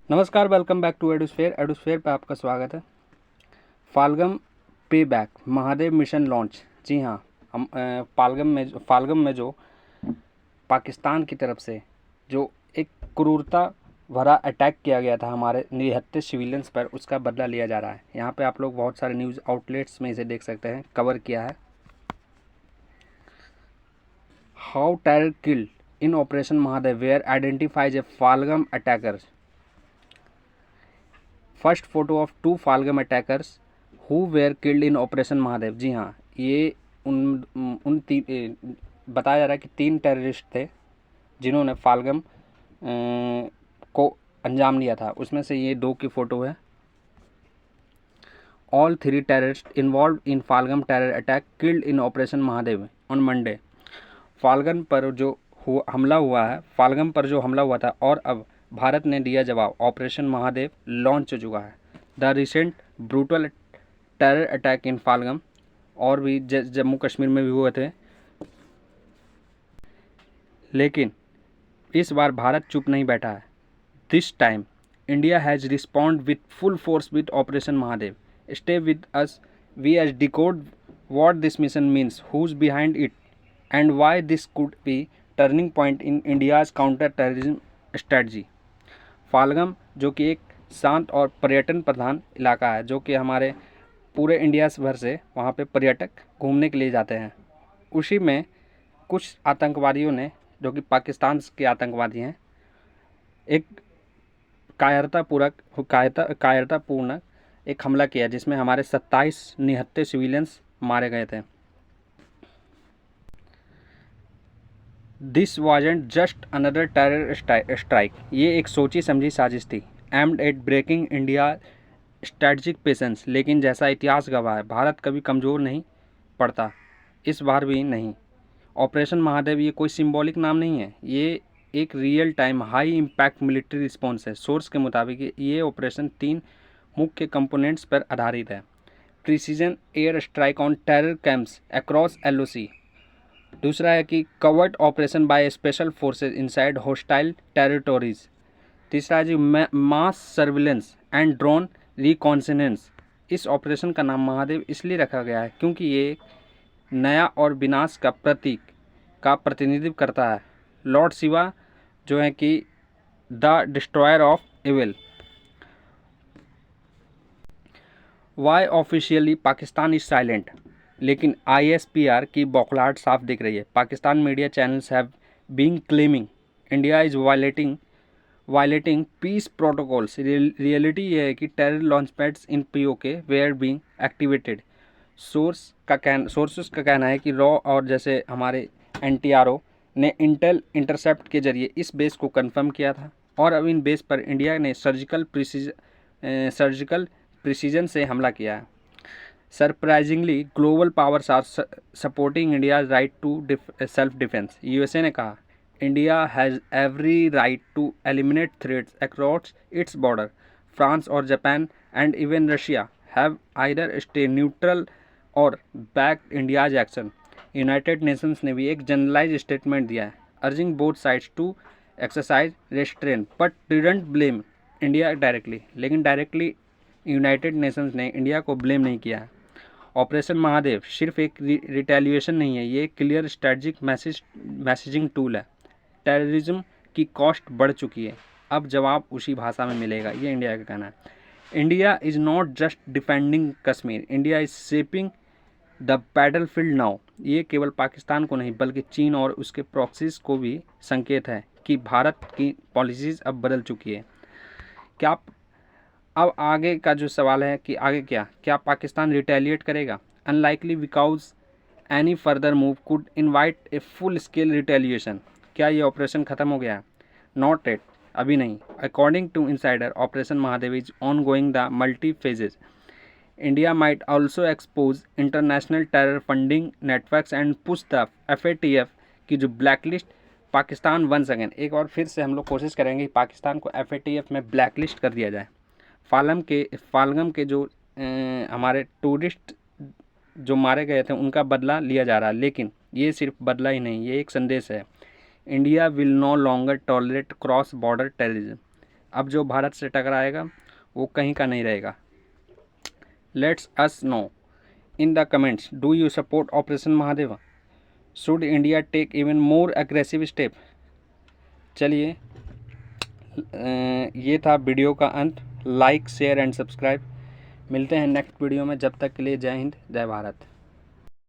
नमस्कार, welcome back to एडुस्फेयर। एडुस्फेयर पे आपका स्वागत है। फाल्गम पे बैक महादेव मिशन लॉन्च। जी हाँ, हम फाल्गम में जो पाकिस्तान की तरफ से जो एक क्रूरता भरा अटैक किया गया था हमारे निहत्थे सिविलियंस पर, उसका बदला लिया जा रहा है। यहाँ पे आप लोग बहुत सारे न्यूज़ आउटलेट्स में इसे देख सकते हैं, कवर किया है। How terror killed in operation Mahadev were identifies a Pahalgam attackers. First photo of 2 Pahalgam attackers who were killed in operation Mahadev. जी हाँ, ये बताया जा रहा है कि 3 टेररिस्ट थे जिन्होंने फाल्गम को अंजाम दिया था। उसमें से ये 2 की फ़ोटो है। All 3 terrorist involve in Pahalgam terror attack killed in operation Mahadev on Monday. Pahalgam पर जो हमला हुआ है, फाल्गम पर जो हमला हुआ था, और अब भारत ने दिया जवाब। ऑपरेशन महादेव लॉन्च हो चुका है। The recent brutal terror attack in Pahalgam, और भी जम्मू कश्मीर में भी हुए थे, लेकिन इस बार भारत चुप नहीं बैठा है। This time India has respond with full force with operation Mahadev. Stay with us, we has decode what this mission means, who's behind it, and why this could be turning point in India's counter-terrorism strategy। फाल्गम जो कि एक शांत और पर्यटन प्रधान इलाका है, जो कि हमारे पूरे इंडिया भर से वहाँ पे पर्यटक घूमने के लिए जाते हैं, उसी में कुछ आतंकवादियों ने, जो कि पाकिस्तान के आतंकवादी हैं, एक कायरतापूर्ण एक हमला किया जिसमें हमारे 27 निहत्थे सिविलियंस मारे गए थे। This wasn't just another terror strike. ये एक सोची समझी साजिश थी, aimed at breaking India strategic patience. लेकिन जैसा इतिहास गवाह है, भारत कभी कमज़ोर नहीं पड़ता, इस बार भी नहीं। ऑपरेशन महादेव ये कोई सिंबॉलिक नाम नहीं है, ये एक real time high impact military response है। सोर्स के मुताबिक ये ऑपरेशन 3 मुख्य कंपोनेंट्स पर आधारित है। Precision air strike on terror camps across LOC। दूसरा है कि covert operation by special forces inside hostile territories. तीसरा है जी मास सर्विलेंस एंड ड्रोन रिकॉन्सिनेंस। इस ऑपरेशन का नाम महादेव इसलिए रखा गया है क्योंकि ये एक नया और विनाश का प्रतीक का प्रतिनिधित्व करता है। लॉर्ड शिवा जो है कि the destroyer of evil. While officially Pakistan is silent, लेकिन ISPR की बौखलाहट साफ दिख रही है। Pakistan media channels have been claiming India is violating peace protocols. Reality ये है कि terror launch pads in POK were being activated. Sources का कहना है कि रॉ और जैसे हमारे NTRO ने इंटेल इंटरसेप्ट के जरिए इस बेस को कंफर्म किया था, और अब इन बेस पर इंडिया ने सर्जिकल प्रिसीजन से हमला किया है। Surprisingly global powers are supporting India right to self defence. USA ने कहा India has every right to eliminate threats across its border. France और Japan and even Russia have either stay neutral और back India's action. United Nations ने भी एक generalize statement दिया है, urging both sides to exercise restraint, but didn't blame India directly. लेकिन directly United Nations ने India को ब्लेम नहीं किया है। ऑपरेशन महादेव सिर्फ एक रिटेलिएशन नहीं है, ये एक क्लियर स्ट्रेटजिक मैसेजिंग टूल है। टेररिज्म की कॉस्ट बढ़ चुकी है, अब जवाब उसी भाषा में मिलेगा, ये इंडिया का कहना है। India is not just defending Kashmir, India is shaping the battlefield now. ये केवल पाकिस्तान को नहीं बल्कि चीन और उसके प्रॉक्सीज को भी संकेत है कि भारत की पॉलिसीज़ अब बदल चुकी है। क्या अब आगे का जो सवाल है कि आगे क्या पाकिस्तान रिटेलिएट करेगा? Unlikely, because any further move could invite a full scale retaliation. क्या ये ऑपरेशन ख़त्म हो गया? नॉट एट, अभी नहीं। According to insider, operation Mahadev is ongoing the multi phases. India might also expose international terror funding networks and push the FATF की जो blacklist Pakistan once again. एक और फिर से हम लोग कोशिश करेंगे कि पाकिस्तान को FATF में ब्लैकलिस्ट कर दिया जाए। फाल्गम के जो हमारे टूरिस्ट जो मारे गए थे उनका बदला लिया जा रहा है, लेकिन ये सिर्फ बदला ही नहीं, ये एक संदेश है। India will no longer tolerate cross border terrorism. अब जो भारत से टकराएगा वो कहीं का नहीं रहेगा। Let's us know in the comments, do you support operation Mahadev? Should India take even more aggressive step? चलिए, ये था वीडियो का अंत। Like share and subscribe. मिलते हैं नेक्स्ट वीडियो में, जब तक के लिए जय हिंद जय भारत।